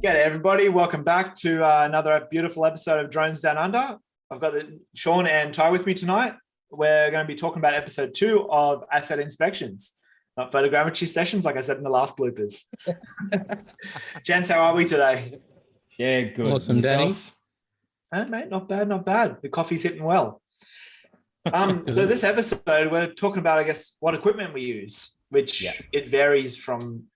G'day everybody, welcome back to another beautiful episode of Drones Down Under. I've got Sean and Ty with me tonight. We're going to be talking about episode 2 of asset inspections, not photogrammetry sessions like I said in the last bloopers. Gents, how are we today? Yeah, good. Awesome, Danny. Mate, not bad, not bad. The coffee's hitting well. So this episode, we're talking about, I guess, what equipment we use, which it varies from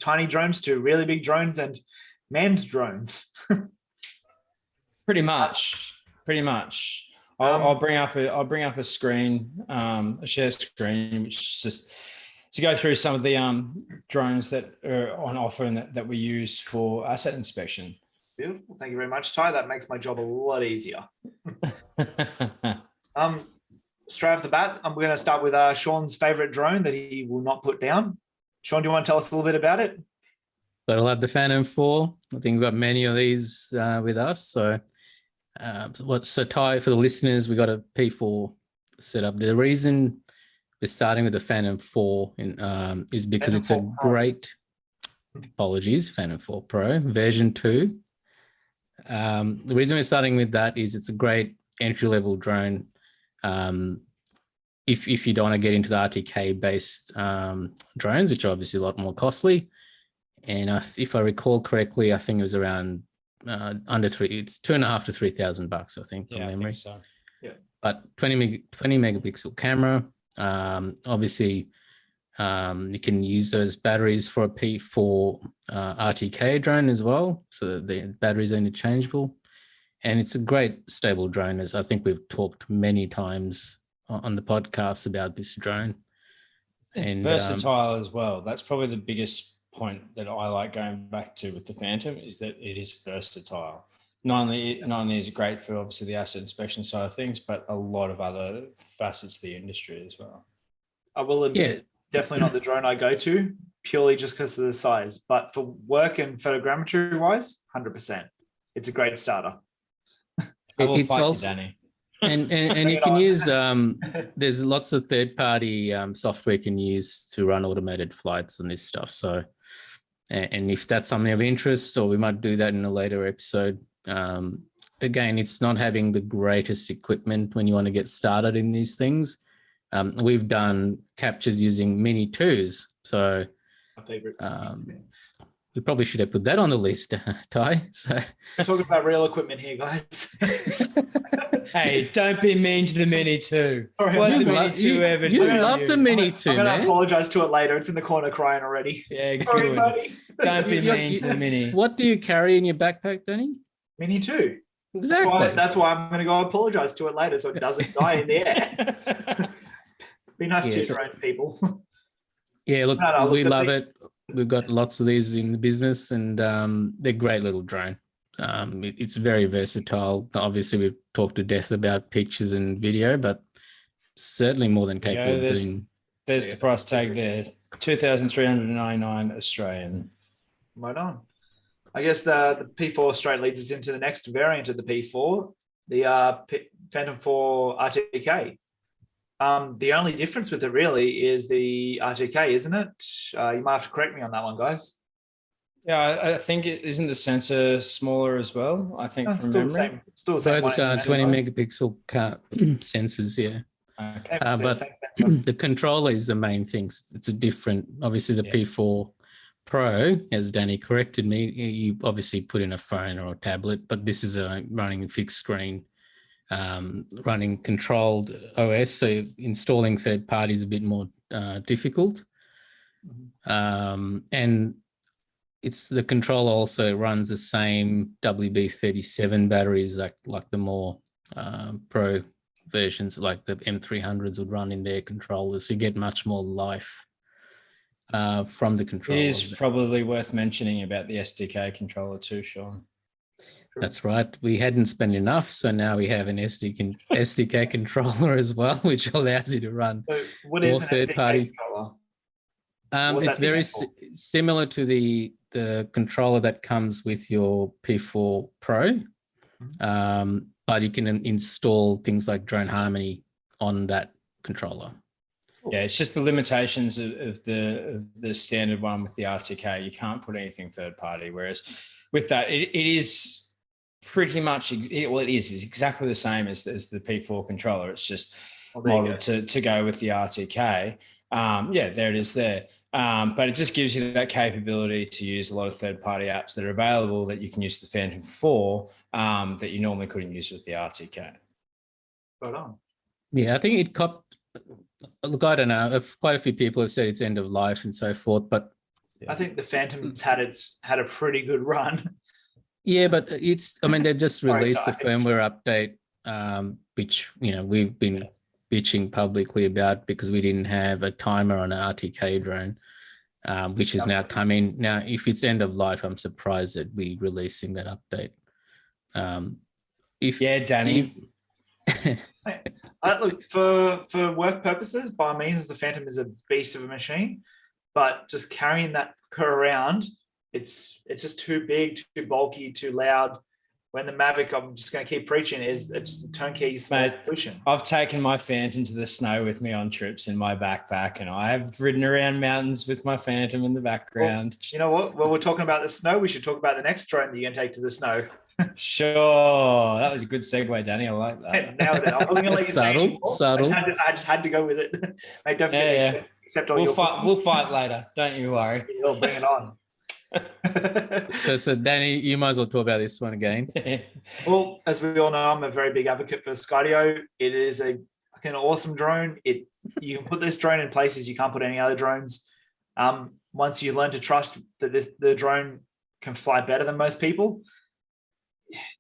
tiny drones to really big drones and manned drones. Pretty much. I'll bring up a screen, a share screen, which is just to go through some of the drones that are on offer and that we use for asset inspection. Beautiful. Thank you very much, Ty. That makes my job a lot easier. Straight off the bat, I'm going to start with Sean's favorite drone that he will not put down. Sean, do you want to tell us a little bit about it? So I'll have the Phantom 4. I think we've got many of these with us. So Ty, for the listeners, we got a P4 set up. The reason we're starting with the Phantom 4 is because it's a great, Phantom 4 Pro version 2. The reason we're starting with that is it's a great entry-level drone. If you don't want to get into the RTK-based drones, which are obviously a lot more costly. And if I recall correctly, I think it was around under it's $2,500 to $3,000, I think, from memory. I think so. Yeah. But 20 megapixel camera. Obviously, you can use those batteries for a P4 RTK drone as well. So the batteries are interchangeable. And it's a great stable drone, as I think we've talked many times on the podcast about this drone. And versatile as well. That's probably the biggest point that I like going back to with the Phantom, is that it is versatile. Not only is it great for obviously the asset inspection side of things, but a lot of other facets of the industry as well. I will admit, definitely not the drone I go to, purely just because of the size. But for work and photogrammetry wise, 100%. It's a great starter. It's also, Danny. And you can use, there's lots of third-party software you can use to run automated flights on this stuff. So, and if that's something of interest, or we might do that in a later episode. Again, it's not having the greatest equipment when you want to get started in these things. We've done captures using Mini 2s. So my favorite. We probably should have put that on the list, Ty. So we're talking about real equipment here, guys. Hey, don't be mean to the Mini 2. What the Mini 2 ever do? You love the Mini 2, man. I'm going to apologize to it later. It's in the corner crying already. Yeah, sorry, buddy. Don't be mean to the Mini. What do you carry in your backpack, Danny? Mini 2. Exactly. That's why I'm going to go apologize to it later so it doesn't die in the air. Be nice to your drones, people. Yeah, look, we love it. We've got lots of these in the business, and they're great little drone. It's very versatile. Obviously, we've talked to death about pictures and video, but certainly more than capable of doing. There's the price tag there, 2,399 Australian. Right on. I guess the P4 straight leads us into the next variant of the P4, the Phantom 4 RTK. The only difference with it really is the RTK, isn't it? You might have to correct me on that one, guys. Yeah, I think it isn't the sensor smaller as well. I think from memory. Still the same. So it's 20 megapixel sensors, yeah. Okay. But the controller is the main thing. It's a different, obviously the P4 Pro, as Danny corrected me, you obviously put in a phone or a tablet, but this is running a fixed screen. Running controlled OS, so installing third party is a bit more difficult. And it's the controller also runs the same WB37 batteries like the more pro versions, like the M300s would run in their controllers. So you get much more life from the controller. It is probably worth mentioning about the SDK controller too, Sean. That's right. We hadn't spent enough, so now we have an SDK controller as well, which allows you to run more third-party. It's very similar to the controller that comes with your P4 Pro, but you can install things like Drone Harmony on that controller. Yeah, it's just the limitations of the standard one with the RTK. You can't put anything third party. Whereas with that, it is pretty much, it is exactly the same as the P4 controller. It's just modeled to go with the RTK. Yeah, there it is there. But it just gives you that capability to use a lot of third-party apps that are available that you can use the Phantom for that you normally couldn't use with the RTK. Right on. Yeah, I think it copped. Look, I don't know. Quite a few people have said it's end of life and so forth, but I think the Phantom's had a pretty good run. Yeah, but I mean, they just released a firmware update, which, we've been bitching publicly about because we didn't have a timer on an RTK drone, which is now coming. Now, if it's end of life, I'm surprised that we're releasing that update. Danny. Look, for work purposes, by means, the Phantom is a beast of a machine, but just carrying that around, it's just too big, too bulky, too loud. When the Mavic, I'm just going to keep preaching, is just a turnkey small solution. I've taken my Phantom to the snow with me on trips in my backpack, and I have ridden around mountains with my Phantom in the background. Well, you know what? When we're talking about the snow, we should talk about the next drone that you're going to take to the snow. Sure. That was a good segue, Danny. I like that. Now I wasn't going to let you say it anymore. Subtle. I just had to go with it. Mate, don't forget to accept all we'll fight later. Don't you worry. You'll bring it on. So Danny, you might as well talk about this one again. Well, as we all know, I'm a very big advocate for Skydio. It is an awesome drone. You can put this drone in places you can't put any other drones. Once you learn to trust that the drone can fly better than most people,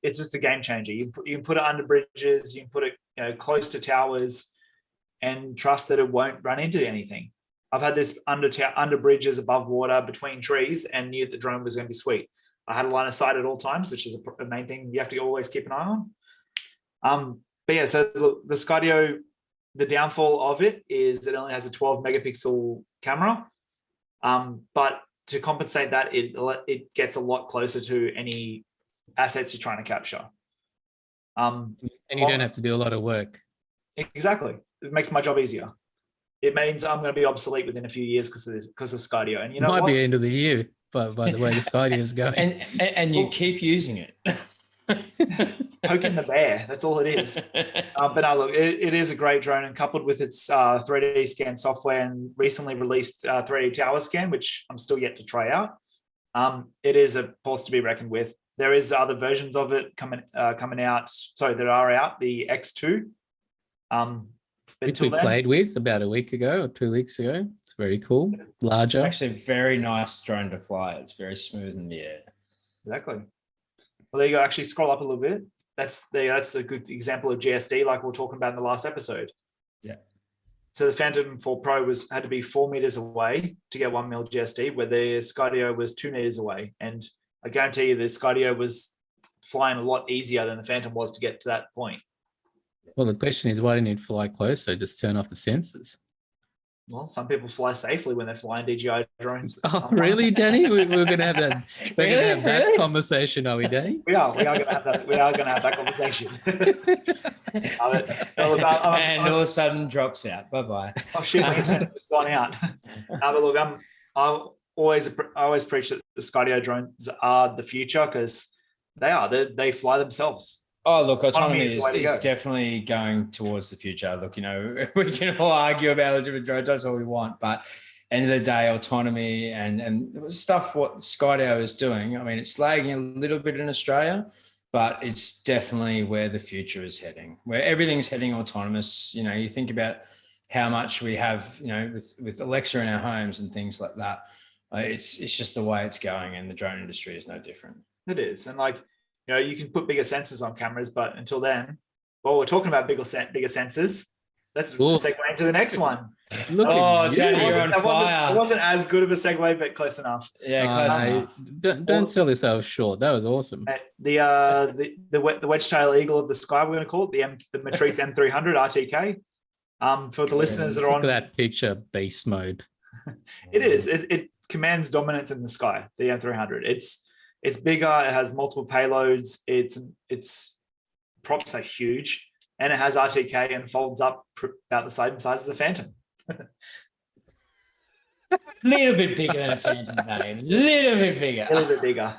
it's just a game changer. You can put it under bridges, you can put it close to towers, and trust that it won't run into anything. I've had this under bridges, above water, between trees, and knew the drone was going to be sweet. I had a line of sight at all times, which is a main thing you have to always keep an eye on. But yeah, so the Skydio, the downfall of it is it only has a 12 megapixel camera. But to compensate that, it gets a lot closer to any assets you're trying to capture. And you don't have to do a lot of work. Exactly. It makes my job easier. It means I'm going to be obsolete within a few years because of Skydio. And might be end of the year, but by the way the Skydio is going. And you keep using it. Poking the bear. That's all it is. But no, look, it is a great drone, and coupled with its 3D scan software and recently released 3D tower scan, which I'm still yet to try out, it is a force to be reckoned with. There is other versions of it coming out. Sorry, that are out. The X2. Which we played with about a week ago or 2 weeks ago. It's very cool. Larger. Actually, a very nice drone to fly. It's very smooth in the air. Exactly. Well, there you go. Actually, scroll up a little bit. That's a good example of GSD, like we were talking about in the last episode. Yeah. So the Phantom 4 Pro had to be 4 meters away to get 1 mil GSD, where the Skydio was 2 meters away. And I guarantee you the Skydio was flying a lot easier than the Phantom was to get to that point. Well, the question is, why didn't it fly closer? Just turn off the sensors. Well, some people fly safely when they're flying DJI drones. Oh, really, Danny? We're going to have that. We're going to have that conversation, are we, Danny? We are going to have that. We are going to have that conversation. And all of a sudden drops out. Bye bye. Oh shit, my sensor's gone out. But look, I always preach that the Skydio drones are the future, because they fly themselves. Oh, look, autonomy is definitely going towards the future. Look, we can all argue about the different drones, that's all we want, but end of the day, autonomy and stuff what Skydio is doing, I mean, it's lagging a little bit in Australia, but it's definitely where the future is heading, where everything's heading autonomous. You think about how much we have, with Alexa in our homes and things like that. It's just the way it's going, and the drone industry is no different. It is. And you can put bigger sensors on cameras, but until then, we're talking about bigger sensors. Let's segue into the next one. Danny, you're on fire. It wasn't as good of a segue, but close enough. Yeah, close enough. Don't sell yourself short. That was awesome. The wedge tail eagle of the sky, we're going to call it the Matrice M300 RTK. For the listeners that are on, look at that picture, beast mode. It is. It commands dominance in the sky. The M300. It's bigger. It has multiple payloads. Its props are huge, and it has RTK and folds up about the same size as a Phantom. Little bit bigger than a Phantom, Danny. Little bit bigger. A little bit bigger.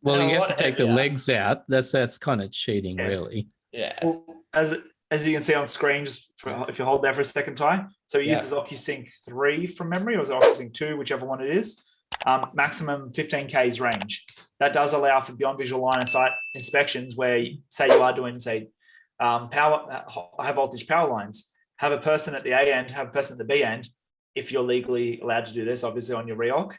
Well, And you a have to lot take the heavier. legs out. That's kind of cheating, really. Yeah. Well, as you can see on screen, just if you hold there for a second, Ty. So it uses OcuSync 3 from memory, or is it OcuSync 2, whichever one it is. Maximum 15 Ks range. That does allow for beyond visual line of sight inspections where, say you are doing, say, high voltage power lines. Have a person at the A end, have a person at the B end, if you're legally allowed to do this, obviously on your REOC,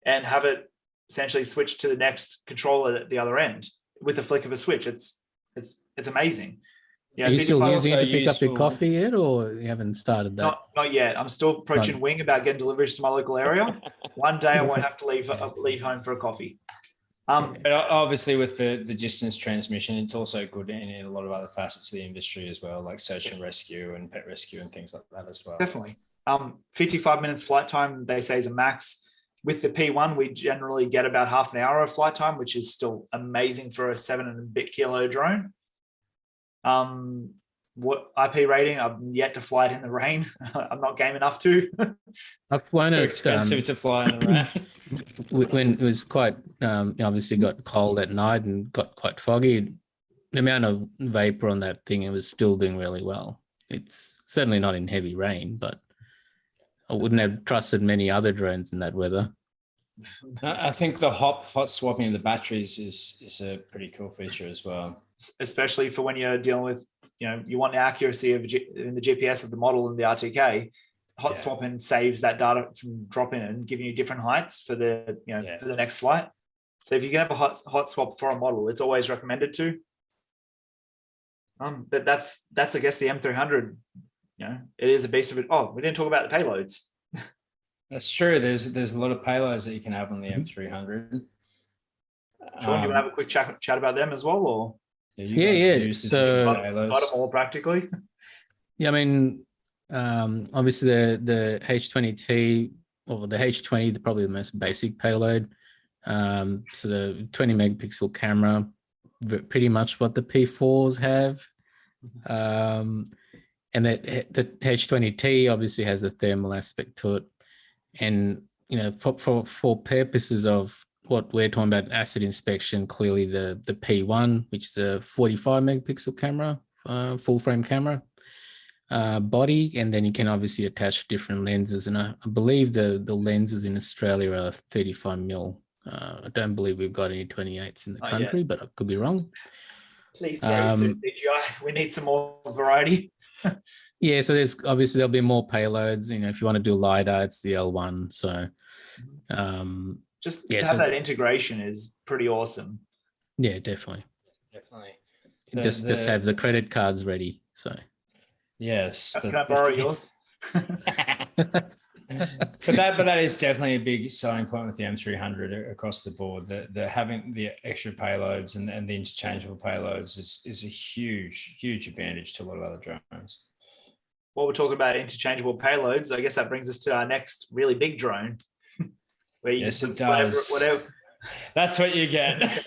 and have it essentially switch to the next controller at the other end with the flick of a switch. It's amazing. Are you still using it to pick up your useful. coffee yet, or you haven't started that? Not yet. I'm still approaching Wing about getting deliveries to my local area. One day I won't have to leave home for a coffee. But obviously with the distance transmission, it's also good in a lot of other facets of the industry as well, like search and rescue and pet rescue and things like that as well. Definitely. 55 minutes flight time, they say, is a max. With the P1, we generally get about half an hour of flight time, which is still amazing for a 7 and a bit kilo drone. What IP rating? I've yet to fly it in the rain. I'm not game enough to. I've flown it. Expensive to fly in the rain. When it was quite obviously got cold at night and got quite foggy. The amount of vapor on that thing, it was still doing really well. It's certainly not in heavy rain, but I wouldn't have trusted many other drones in that weather. I think the hot swapping of the batteries is a pretty cool feature as well. Especially for when you're dealing with, you want the accuracy of in the GPS of the model and the RTK. Hot swapping saves that data from dropping and giving you different heights for the for the next flight. So if you can have a hot swap for a model, it's always recommended to. But that's I guess the M300. It is a beast of it. Oh, we didn't talk about the payloads. That's true. There's a lot of payloads that you can have on the M300. Sean, do you want to have a quick chat about them as well, or? Yeah. So got them all practically. Yeah, I mean, obviously the H20T or the H20, probably the most basic payload. So the 20 megapixel camera, pretty much what the P4s have. And that the H20T obviously has the thermal aspect to it. And, for purposes of what we're talking about, asset inspection, clearly the P1, which is a 45 megapixel camera, full frame camera body. And then you can obviously attach different lenses. And I believe the lenses in Australia are 35 mil. I don't believe we've got any 28s in the country, but I could be wrong. Please, DJI, we need some more variety. Yeah, so there'll be more payloads. If you want to do LiDAR, it's the L1. So just to have that integration is pretty awesome. Yeah, definitely. Just have the credit cards ready. So yes. Can I borrow yours? But that is definitely a big selling point with the M300 across the board. The having the extra payloads and the interchangeable payloads is a huge advantage to a lot of other drones. While we're talking about interchangeable payloads, I guess that brings us to our next really big drone. Where yes, it does. Whatever. That's what you get.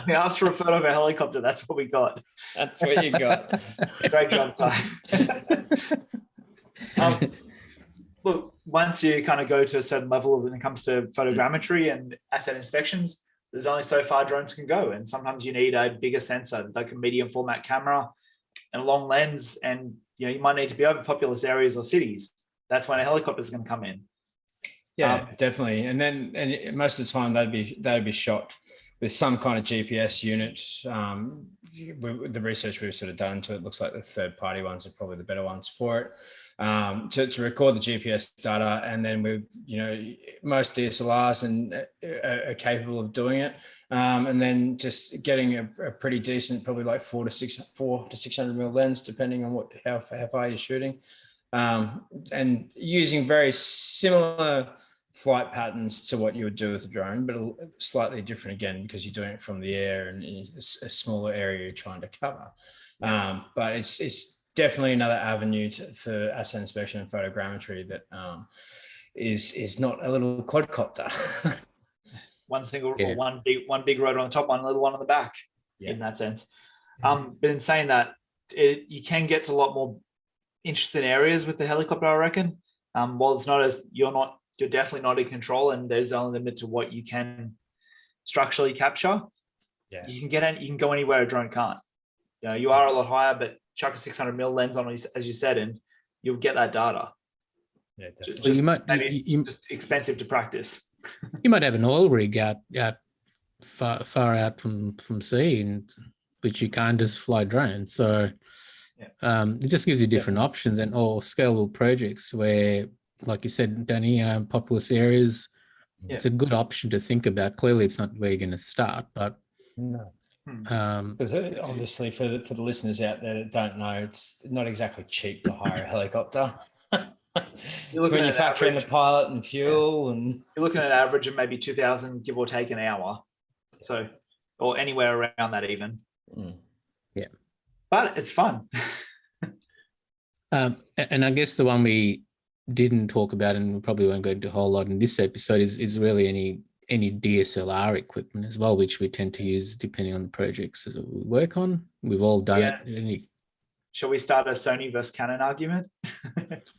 We asked for a photo of a helicopter. That's what we got. That's what you got. Great job, Ty. Look, once you kind of go to a certain level when it comes to photogrammetry and asset inspections, there's only so far drones can go. And sometimes you need a bigger sensor, like a medium format camera and a long lens. And you might need to be over populous areas or cities. That's when a helicopter is going to come in. Yeah, definitely. And most of the time that'd be shot with some kind of GPS unit. The research we've sort of done to it looks like the third-party ones are probably the better ones for it, to record the GPS data. And then most DSLRs are capable of doing it. And then just getting a pretty decent, probably like 400 to 600 mil lens, depending on how far you're shooting. And using very similar flight patterns to what you would do with a drone, but slightly different again, because you're doing it from the air and in a smaller area you're trying to cover. But it's definitely another avenue for asset inspection and photogrammetry that is not a little quadcopter. One big rotor on the top, one little one on the back, in that sense. But in saying that, you can get to a lot more interesting areas with the helicopter, I reckon. While it's not as you're definitely not in control, and there's only a limit to what you can structurally capture. Yeah. You can go anywhere a drone can't. You are a lot higher, but chuck a 600mm lens on, as you said, and you'll get that data. Yeah, just expensive to practice. You might have an oil rig out far out from sea, and which you can't just fly drones. So it just gives you different options, and or scalable projects where, like you said, Danny, populous areas. It's a good option to think about. Clearly, it's not where you're going to start, but no. Because obviously, for the listeners out there that don't know, it's not exactly cheap to hire a helicopter. When you factor in the pilot and fuel, and you're looking at an average of maybe 2,000, give or take, an hour. So, or anywhere around that even. Yeah, but it's fun. And I guess the one we didn't talk about, and we probably won't go into a whole lot in this episode, is really any DSLR equipment as well, which we tend to use depending on the projects that we work on. We've all done it. Shall we start a Sony versus Canon argument?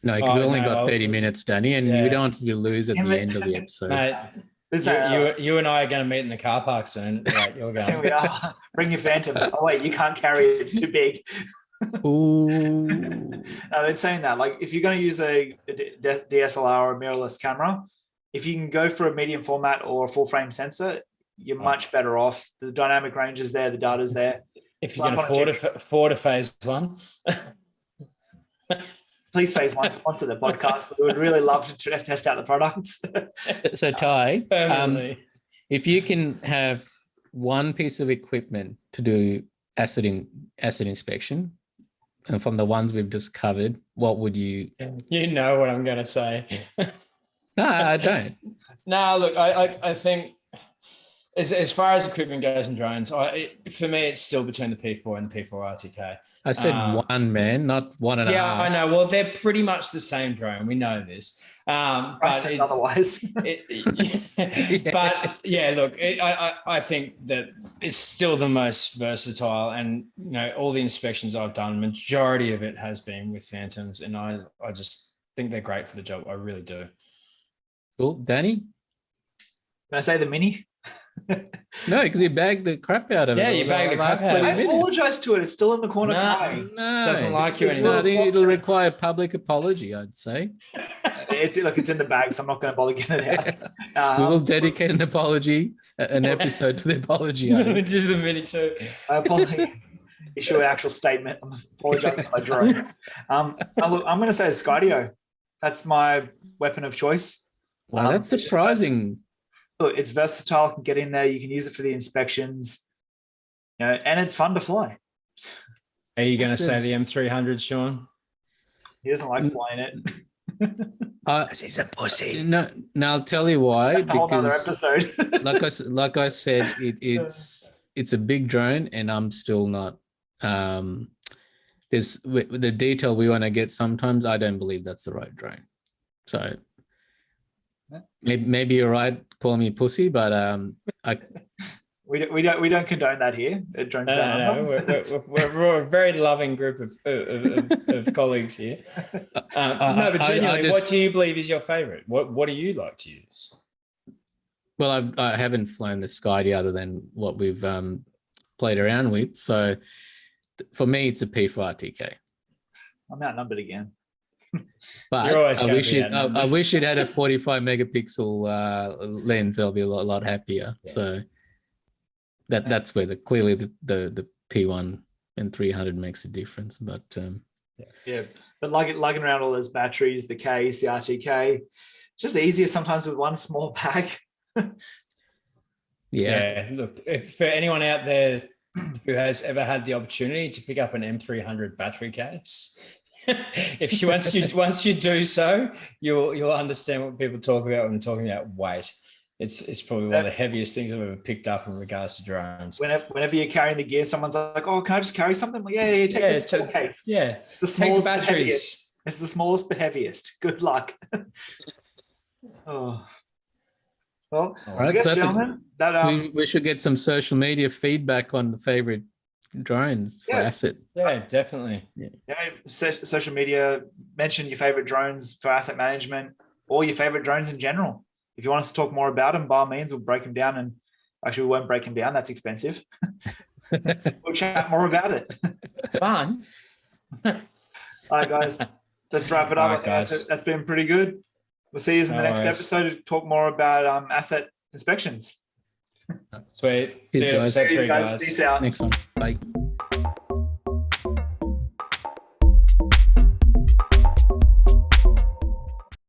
No, because we've only got 30 minutes, Danny, and you don't want to lose at the end of the episode. Mate, you and I are going to meet in the car park soon. Right, you're going. Here we are. Bring your Phantom. Oh wait, you can't carry it. It's too big. Ooh. No, they're saying that, like, if you're going to use a DSLR or a mirrorless camera, if you can go for a medium format or a full frame sensor, you're much better off. The dynamic range is there, the data's there. If you can afford a phase one. Please, phase one, sponsor the podcast. We would really love to test out the products. So Ty, if you can have one piece of equipment to do asset inspection, and from the ones we've just covered, what would you? You know what I'm going to say. No, I don't. No, look, I think as far as equipment goes in drones, for me, it's still between the P4 and the P4 RTK. I said one, man, not one and a half. Yeah, I know. Well, they're pretty much the same drone. We know this. But otherwise. But yeah, look, I think that it's still the most versatile, and all the inspections I've done, majority of it has been with Phantoms, and I just think they're great for the job. I really do. Cool, Danny. Can I say the Mini? No, because you bagged the crap out of it. Yeah, you bagged the crap out of it. I apologize to it. It's still in the corner. No, doesn't like you anymore. I think it'll require public apology, I'd say. It's in the bag, so I'm not going to bother getting it out. We will dedicate an apology, an episode to the apology. Do the Mini too. I apologize. Issue an actual statement. I'm apologizing for my drone. I'm going to say Skydio. That's my weapon of choice. Wow, that's surprising. Look, it's versatile. Can get in there. You can use it for the inspections. And it's fun to fly. Are you going to say the M300, Sean? He doesn't like flying it. He's a pussy. No, I'll tell you why. That's a whole other episode. like I said, it's a big drone, and I'm still not. There's the detail we want to get. Sometimes I don't believe that's the right drone. So maybe you're right. Call me pussy, but we don't condone that here at Drones Down Under. We're a very loving group of colleagues here. No, but genuinely, what do you believe is your favorite? What do you like to use? Well, I haven't flown the Skydio other than what we've played around with. So for me, it's a P4 RTK. I'm outnumbered again. But I wish it had a 45 megapixel lens. I'll be a lot happier. Yeah. So that's where clearly the P1 and 300 makes a difference. But but lugging around all those batteries, the case, the RTK, it's just easier sometimes with one small bag. Yeah. Look, if for anyone out there who has ever had the opportunity to pick up an M300 battery case, once you do so, you'll understand what people talk about when they're talking about weight. It's probably one of the heaviest things I've ever picked up in regards to drones. Whenever you're carrying the gear, someone's like, "Oh, can I just carry something?" I'm like, take this small case. Yeah, the smallest but heaviest. It's the smallest but heaviest. Good luck. Oh. Well, all right, gentlemen, we should get some social media feedback on the favorite drones for asset. Yeah, definitely. Social media, mention your favorite drones for asset management or your favorite drones in general. If you want us to talk more about them, by all means, we'll break them down. And actually, we won't break them down. That's expensive. We'll chat more about it. Fun. All right, guys, let's wrap it up. All right, guys. That's been pretty good. We'll see you in the next worries. episode to talk more about asset inspections. Sweet. Cheers, See you guys. next week, guys. guys. Peace out. Next one. Bye.